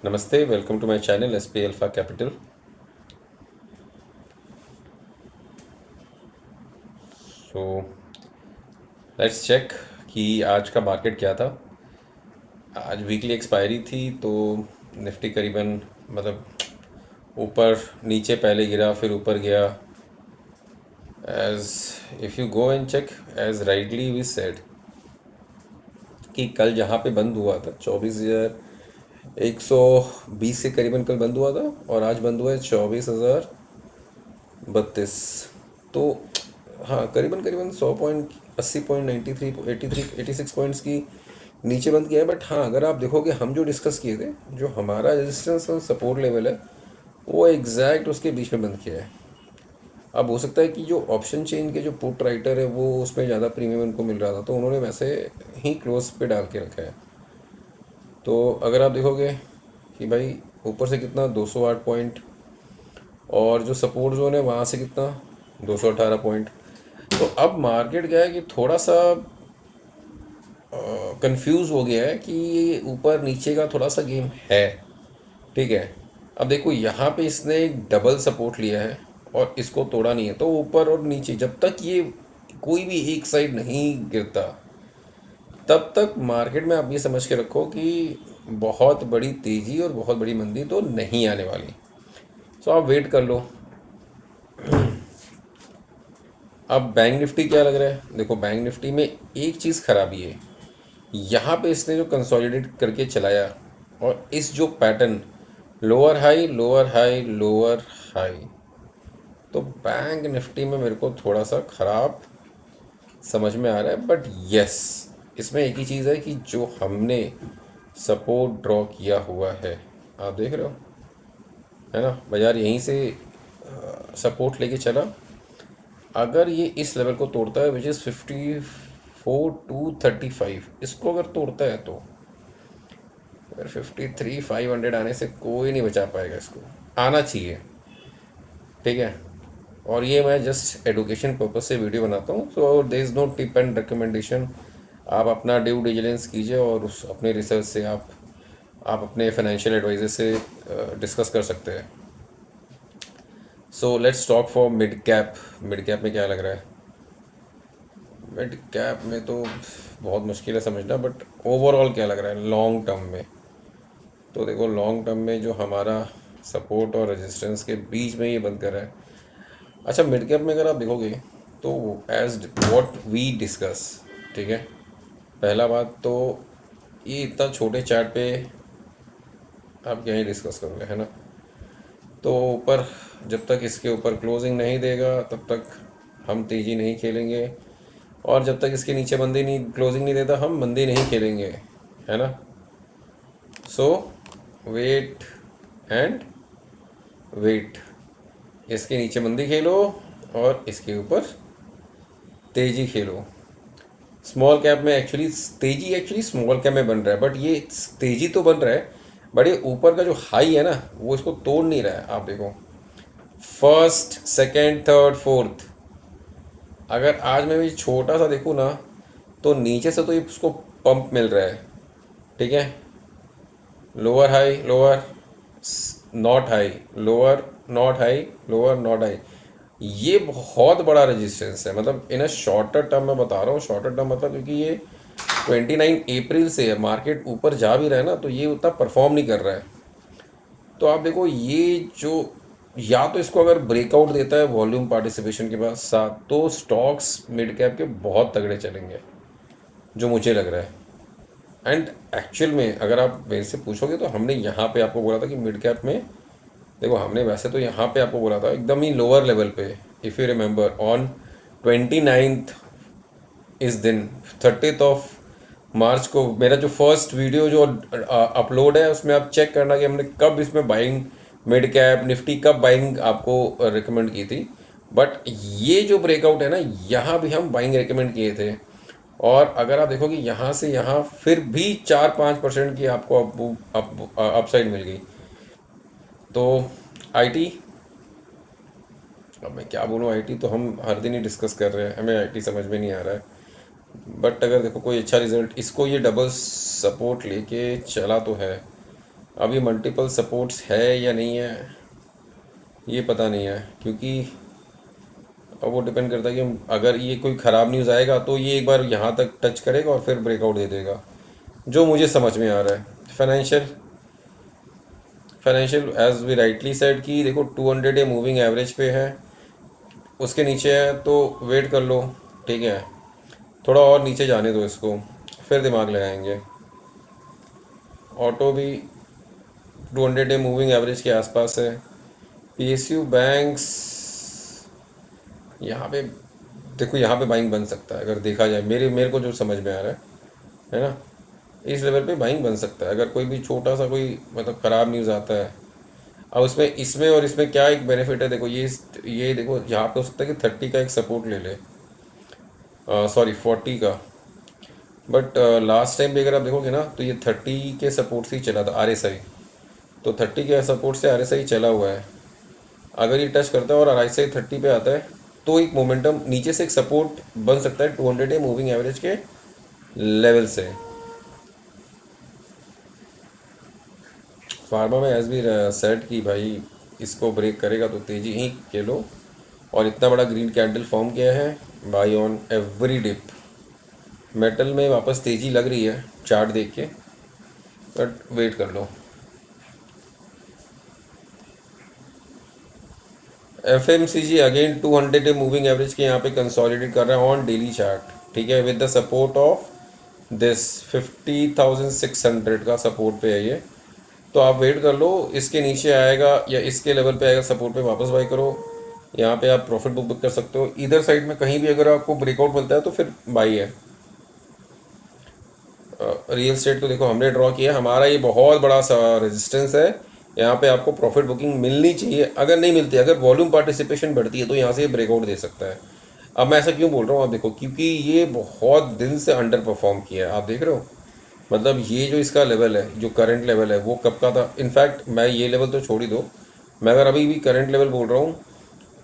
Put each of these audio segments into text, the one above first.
नमस्ते, welcome to my channel S P alpha capital. So let's check कि आज का मार्केट क्या था। आज वीकली एक्सपायरी थी तो निफ्टी करीबन मतलब ऊपर नीचे पहले गिरा फिर ऊपर गया। As if you go and check, as rightly we said कि कल जहाँ पे बंद हुआ था 24,120 से करीबन कल बंद हुआ था और आज बंद हुआ है 24,032। तो हाँ, करीबन करीबन 100 पॉइंट, 80 पॉइंट, 86 पॉइंट्स की नीचे बंद किया है। बट हाँ, अगर आप देखोगे हम जो डिस्कस किए थे, जो हमारा रेजिस्टेंस और सपोर्ट लेवल है वो एग्जैक्ट उसके बीच में बंद किया है। अब हो सकता है कि जो ऑप्शन चेन के जो पुट राइटर है वो उसमें ज़्यादा प्रीमियम उनको मिल रहा था तो उन्होंने वैसे ही क्लोज पे डाल के रखा है। तो अगर आप देखोगे कि भाई ऊपर से कितना 208 पॉइंट और जो सपोर्ट जोन है वहाँ से कितना 218 पॉइंट। तो अब मार्केट क्या है कि थोड़ा सा कंफ्यूज हो गया है कि ये ऊपर नीचे का थोड़ा सा गेम है। ठीक है, अब देखो यहाँ पे इसने एक डबल सपोर्ट लिया है और इसको तोड़ा नहीं है, तो ऊपर और नीचे जब तक ये कोई भी एक साइड नहीं गिरता तब तक मार्केट में आप ये समझ के रखो कि बहुत बड़ी तेज़ी और बहुत बड़ी मंदी तो नहीं आने वाली। सो आप वेट कर लो। अब बैंक निफ्टी क्या लग रहा है, देखो बैंक निफ्टी में एक चीज़ खराबी है, यहाँ पे इसने जो कंसोलिडेट करके चलाया और इस जो pattern lower high lower high lower high, तो बैंक निफ्टी में मेरे को थोड़ा सा ख़राब समझ में आ रहा है। बट यस, इसमें एक ही चीज़ है कि जो हमने सपोर्ट ड्रॉ किया हुआ है, आप देख रहे हो, है ना, बाजार यहीं से सपोर्ट लेके चला। अगर ये इस लेवल को तोड़ता है विच इज़ 54,235, इसको अगर तोड़ता है तो फिर 53,500 आने से कोई नहीं बचा पाएगा। इसको आना चाहिए। ठीक है, और ये मैं जस्ट एडुकेशन पर्पज से वीडियो बनाता हूँ, तो there is no tip and recommendation. आप अपना ड्यू डिलिजेंस कीजिए और उस अपने रिसर्च से आप अपने फाइनेंशियल एडवाइजर से डिस्कस कर सकते हैं। So let's talk for mid cap. Mid cap में क्या लग रहा है? मिड कैप में तो बहुत मुश्किल है समझना, बट ओवरऑल क्या लग रहा है लॉन्ग टर्म में? तो देखो लॉन्ग टर्म में जो हमारा सपोर्ट और रेजिस्टेंस के बीच में ये बंद कर रहा है। अच्छा, मिड कैप में अगर आप देखोगे तो एज व्हाट वी डिस्कस, ठीक है, पहला बात तो ये इतना छोटे चार्ट पे आप क्या ही डिस्कस करोगे, है ना। तो ऊपर जब तक इसके ऊपर क्लोजिंग नहीं देगा तब तक हम तेज़ी नहीं खेलेंगे, और जब तक इसके नीचे बंदी नहीं क्लोजिंग नहीं देता हम बंदी नहीं खेलेंगे, है ना। सो वेट एंड वेट, इसके नीचे बंदी खेलो और इसके ऊपर तेज़ी खेलो। स्मॉल कैप में एक्चुअली स्मॉल कैप में बन रहा है, बट ये तेज़ी तो बन रहा है, बट ये ऊपर का जो हाई है ना वो इसको तोड़ नहीं रहा है। आप देखो फर्स्ट सेकंड थर्ड फोर्थ, अगर आज मैं भी छोटा सा देखूँ ना तो नीचे से तो ये उसको पंप मिल रहा है। ठीक है, lower high lower not high, lower not high lower not high, ये बहुत बड़ा रेजिस्टेंस है। मतलब इन अ शॉर्टर टर्म मैं बता रहा हूँ, शॉर्टर टर्म मतलब क्योंकि ये 29 अप्रैल से है, मार्केट ऊपर जा भी रहा है ना तो ये उतना परफॉर्म नहीं कर रहा है। तो आप देखो ये जो, या तो इसको अगर ब्रेकआउट देता है वॉल्यूम पार्टिसिपेशन के बाद साथ तो स्टॉक्स मिड कैप के बहुत तगड़े चलेंगे, जो मुझे लग रहा है। एंड एक्चुअल में अगर आप मेरे से पूछोगे तो हमने यहाँ पे आपको बोला था कि मिड कैप में, देखो हमने वैसे तो यहाँ पे आपको बोला था एकदम ही लोअर लेवल पे, if you remember on 29th इस दिन 30th ऑफ मार्च को मेरा जो फर्स्ट वीडियो जो अपलोड है उसमें आप चेक करना कि हमने कब इसमें बाइंग मिड कैप निफ्टी कब बाइंग आपको रिकमेंड की थी। बट ये जो ब्रेकआउट है ना यहाँ भी हम बाइंग रिकमेंड किए थे, और अगर आप देखोगे यहाँ से यहाँ फिर भी 4-5% की आपको अपसाइड मिल गई। तो आईटी, अब मैं क्या बोलूँ, आईटी तो हम हर दिन ही डिस्कस कर रहे हैं, हमें आईटी समझ में नहीं आ रहा है। बट अगर देखो कोई अच्छा रिजल्ट, इसको ये डबल सपोर्ट लेके चला तो है। अब ये मल्टीपल सपोर्ट्स है या नहीं है ये पता नहीं है, क्योंकि अब वो डिपेंड करता है कि अगर ये कोई ख़राब न्यूज़ आएगा तो ये एक बार यहाँ तक टच करेगा और फिर ब्रेकआउट दे देगा, जो मुझे समझ में आ रहा है। Financial financial as we rightly said कि देखो 200 डे मूविंग एवरेज पे है, उसके नीचे है तो वेट कर लो, ठीक है, थोड़ा और नीचे जाने दो इसको, फिर दिमाग लगाएंगे। ऑटो भी 200 डे मूविंग एवरेज के आसपास है। पीएसयू बैंक्स यहाँ पे देखो, यहाँ पे बाइंग बन सकता है अगर देखा जाए, मेरे मेरे को जो समझ में आ रहा है ना, इस लेवल पे बाइंग बन सकता है अगर कोई भी छोटा सा कोई मतलब ख़राब न्यूज़ आता है। अब उसमें इसमें और इसमें क्या एक बेनिफिट है, देखो ये देखो यहाँ पे हो सकता है कि 30 का एक सपोर्ट ले ले, सॉरी 40 का, बट लास्ट टाइम भी अगर आप देखोगे ना तो ये 30 के सपोर्ट से ही चला था आरएसआई, तो 30 के सपोर्ट से आरएसआई चला हुआ है। अगर ये टच करता है और आरएसआई 30 पे आता है तो एक मोमेंटम नीचे से एक सपोर्ट बन सकता है 200 डे मूविंग एवरेज के लेवल से। फार्मा में एज भी सेट की भाई इसको ब्रेक करेगा तो तेजी ही के लो, और इतना बड़ा ग्रीन कैंडल फॉर्म किया है, buy on every dip. Metal में वापस तेजी लग रही है चार्ट देख के, बट वेट कर लो। FMCG again 200 day moving average के यहाँ पे कंसोलिडेट कर रहा है ऑन डेली चार्ट, ठीक है, with the support of this 50,600 का सपोर्ट पे है ये, तो आप वेट कर लो, इसके नीचे आएगा या इसके लेवल पे आएगा सपोर्ट पे वापस बाई करो। यहाँ पे आप प्रॉफिट बुक कर सकते हो, इधर साइड में कहीं भी अगर आपको ब्रेकआउट मिलता है तो फिर बाई है। रियल स्टेट को देखो हमने ड्रॉ किया, हमारा ये बहुत बड़ा सा रेजिस्टेंस है, यहाँ पे आपको प्रॉफिट बुकिंग मिलनी चाहिए, अगर नहीं मिलती, अगर वॉल्यूम पार्टिसिपेशन बढ़ती है तो यहाँ से ये ब्रेकआउट दे सकता है। अब मैं ऐसा क्यों बोल रहा हूँ, आप देखो, क्योंकि ये बहुत दिन से अंडर परफॉर्म किया है, आप देख रहे हो, मतलब ये जो इसका लेवल है, जो करंट लेवल है वो कब का था, इनफैक्ट मैं ये लेवल तो छोड़ ही दो, मैं अगर अभी भी करंट लेवल बोल रहा हूँ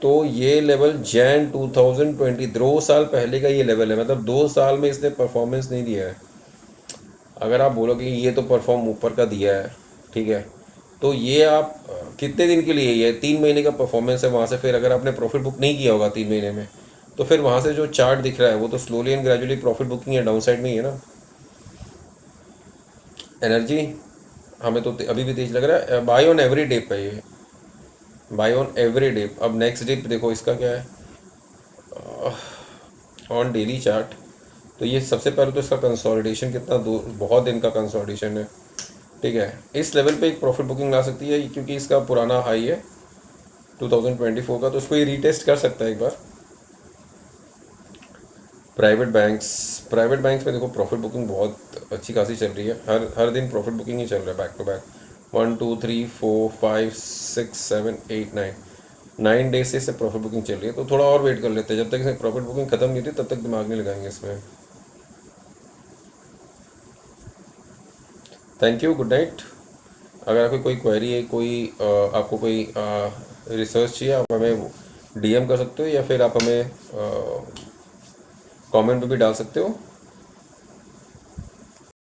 तो ये लेवल जैन 2020 2 साल पहले का ये लेवल है, मतलब 2 साल में इसने परफॉर्मेंस नहीं दिया है। अगर आप बोलोगे ये तो परफॉर्म ऊपर का दिया है, ठीक है, तो ये आप कितने दिन के लिए, ये 3 महीने का परफॉर्मेंस है, वहाँ से फिर अगर आपने प्रॉफिट बुक नहीं किया होगा 3 महीने में, तो फिर वहाँ से जो चार्ट दिख रहा है वो तो slowly and gradually profit booking है, डाउन साइड में ही है ना। एनर्जी हमें तो अभी भी तेज लग रहा है, बाय ऑन एवरी डिप है ये, बाय ऑन एवरी डिप। अब नेक्स्ट डिप देखो इसका क्या है ऑन डेली चार्ट, तो ये सबसे पहले तो इसका कंसोलिडेशन कितना दूर, बहुत दिन का कंसोलिडेशन है, ठीक है, इस लेवल पे एक प्रॉफिट बुकिंग ला सकती है क्योंकि इसका पुराना हाई है 2024 का, तो उसको ये रीटेस्ट कर सकता है एक बार। प्राइवेट बैंक्स में देखो प्रॉफिट बुकिंग बहुत अच्छी खासी चल रही है, हर हर दिन प्रॉफिट बुकिंग ही चल रहा है बैक टू बैक, 1 2 3 4 5 6 7 8 9, 9 डेज से प्रॉफिट बुकिंग चल रही है, तो थोड़ा और वेट कर लेते हैं, जब तक इसमें प्रॉफिट बुकिंग खत्म नहीं होती तब तक दिमाग नहीं लगाएंगे इसमें। Thank you, good night. अगर आपकी कोई क्वेरी है, कोई आपको कोई रिसर्च चाहिए, आप हमें डीएम कर सकते हो या फिर आप हमें कमेंट में भी डाल सकते हो।